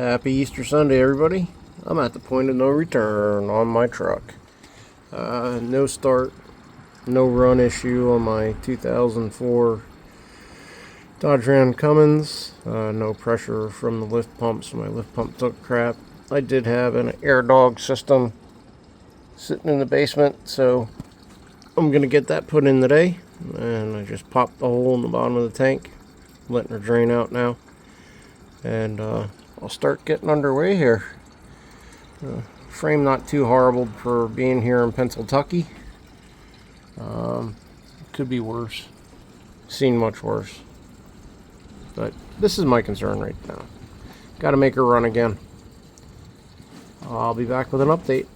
Happy Easter Sunday, everybody. I'm at the point of no return on my truck. No start, no run issue on my 2004 Dodge Ram Cummins. No pressure from the lift pump, so my lift pump took crap. I did have an air dog system sitting in the basement, so I'm going to get that put in today. And I just popped the hole in the bottom of the tank, letting her drain out now. And I'll start getting underway here. Frame not too horrible for being here in Pennsylvania. Could be worse. Seen much worse. But this is my concern right now. Got to make her run again. I'll be back with an update.